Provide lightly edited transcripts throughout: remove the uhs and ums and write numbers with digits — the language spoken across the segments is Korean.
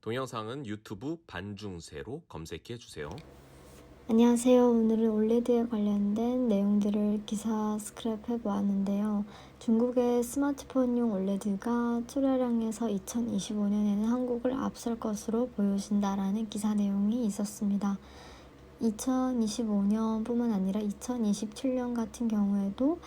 동영상은 유튜브 반중세로 검색해 주세요. 안녕하세요. 오늘은 올레드에 관련된 내용들을 기사 스크랩해 보았는데요. 중국의 스마트폰용 올레드가 출하량에서 2025년에는 한국을 앞설 것으로 보여진다라는 기사 내용이 있었습니다. 2025년뿐만 아니라 2027년 같은 경우에도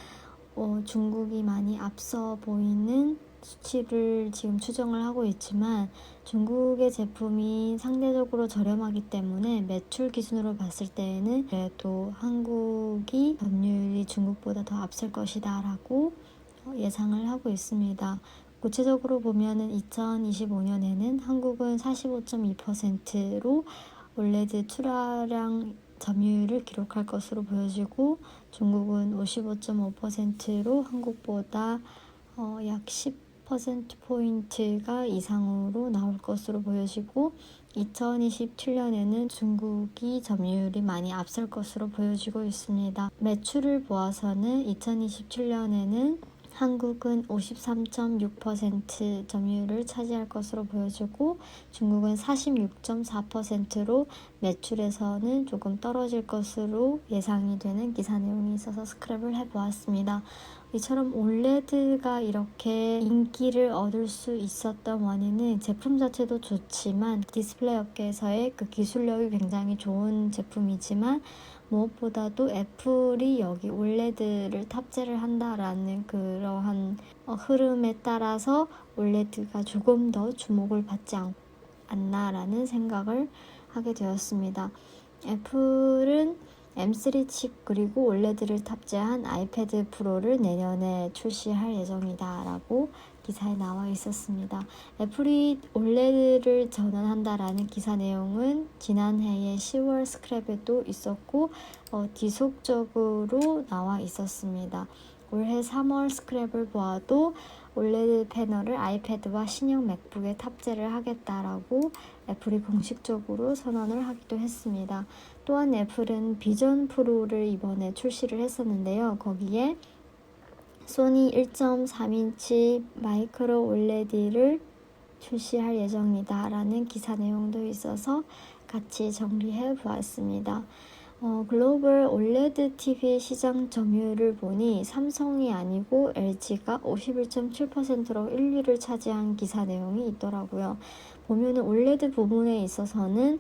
중국이 많이 앞서 보이는 수치를 지금 추정을 하고 있지만 중국의 제품이 상대적으로 저렴하기 때문에 매출 기준으로 봤을 때에는 그래도 한국이 점유율이 중국보다 더 앞설 것이다 라고 예상을 하고 있습니다. 구체적으로 보면은 2025년에는 한국은 45.2%로 올레드 출하량 점유율을 기록할 것으로 보여지고 중국은 55.5%로 한국보다 약 10%포인트가 이상으로 나올 것으로 보여지고 2027년에는 중국이 점유율이 많이 앞설 것으로 보여지고 있습니다. 매출을 보아서는 2027년에는 한국은 53.6% 점유율을 차지할 것으로 보여지고 중국은 46.4%로 매출에서는 조금 떨어질 것으로 예상이 되는 기사 내용이 있어서 스크랩을 해보았습니다. 이처럼 올레드가 이렇게 인기를 얻을 수 있었던 원인은 제품 자체도 좋지만 디스플레이 업계에서의 그 기술력이 굉장히 좋은 제품이지만 무엇보다도 애플이 여기 올레드를 탑재를 한다라는 그러한 흐름에 따라서 올레드가 조금 더 주목을 받지 않나라는 생각을 하게 되었습니다. 애플은 M3 칩 그리고 올레드를 탑재한 아이패드 프로를 내년에 출시할 예정이다 라고 기사에 나와 있었습니다. 애플이 올레드를 전환한다라는 기사 내용은 지난해의 10월 스크랩에도 있었고 지속적으로 나와 있었습니다. 올해 3월 스크랩을 보아도 올레드 패널을 아이패드와 신형 맥북에 탑재를 하겠다라고 애플이 공식적으로 선언을 하기도 했습니다. 또한 애플은 비전 프로를 이번에 출시를 했었는데요. 거기에 소니 1.3인치 마이크로 올레드를 출시할 예정이다 라는 기사 내용도 있어서 같이 정리해 보았습니다. 글로벌 올레드 TV 시장 점유율을 보니 삼성이 아니고 LG가 51.7%로 1위를 차지한 기사 내용이 있더라고요. 보면은 올레드 부분에 있어서는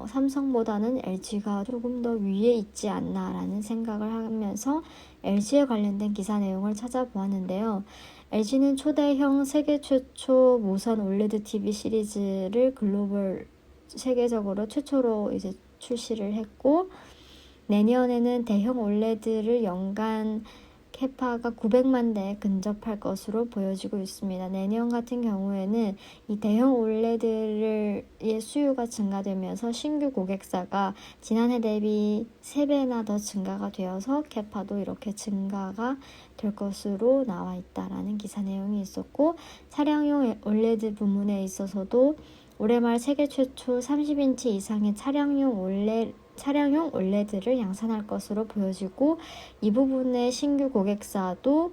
삼성보다는 LG가 조금 더 위에 있지 않나라는 생각을 하면서 LG에 관련된 기사 내용을 찾아보았는데요. LG는 초대형 세계 최초 무선 올레드 TV 시리즈를 글로벌 세계적으로 최초로 이제 출시를 했고 내년에는 대형 올레드를 연간 캐파가 900만 대에 근접할 것으로 보여지고 있습니다. 내년 같은 경우에는 이 대형 올레드의 수요가 증가되면서 신규 고객사가 지난해 대비 3배나 더 증가가 되어서 캐파도 이렇게 증가가 될 것으로 나와 있다라는 기사 내용이 있었고 차량용 올레드 부문에 있어서도 올해 말 세계 최초 30인치 이상의 차량용 올레드를 양산할 것으로 보여지고 이 부분의 신규 고객사도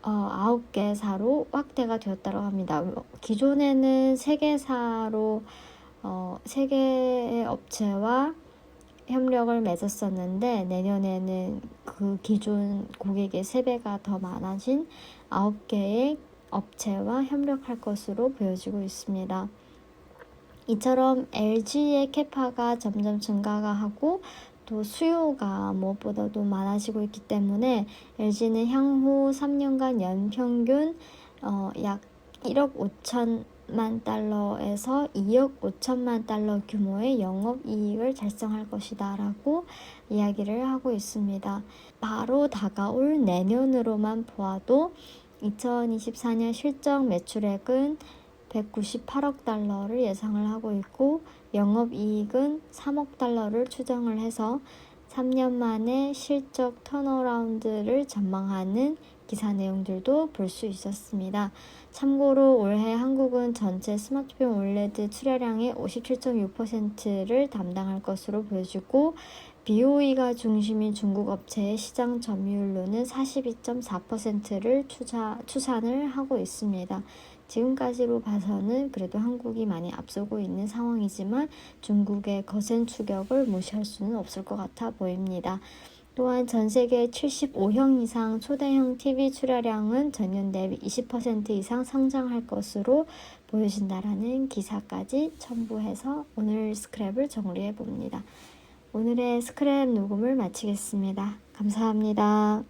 9개사로 확대가 되었다고 합니다. 기존에는 3개사로 3개의 업체와 협력을 맺었었는데 내년에는 그 기존 고객의 3배가 더 많아진 9개의 업체와 협력할 것으로 보여지고 있습니다. 이처럼 LG의 캐파가 점점 증가가 하고 또 수요가 무엇보다도 많아지고 있기 때문에 LG는 향후 3년간 연평균 약 1억 5천만 달러에서 2억 5천만 달러 규모의 영업이익을 달성할 것이다 라고 이야기를 하고 있습니다. 바로 다가올 내년으로만 보아도 2024년 실적 매출액은 198억 달러를 예상을 하고 있고 영업이익은 3억 달러를 추정을 해서 3년 만에 실적 턴어라운드를 전망하는 기사 내용들도 볼 수 있었습니다. 참고로 올해 한국은 전체 스마트폰 올레드 출하량의 57.6%를 담당할 것으로 보여지고 BOE가 중심인 중국 업체의 시장 점유율로는 42.4%를 추산을 하고 있습니다. 지금까지로 봐서는 그래도 한국이 많이 앞서고 있는 상황이지만 중국의 거센 추격을 무시할 수는 없을 것 같아 보입니다. 또한 전 세계 75형 이상 초대형 TV 출하량은 전년 대비 20% 이상 성장할 것으로 보여진다라는 기사까지 첨부해서 오늘 스크랩을 정리해 봅니다. 오늘의 스크랩 녹음을 마치겠습니다. 감사합니다.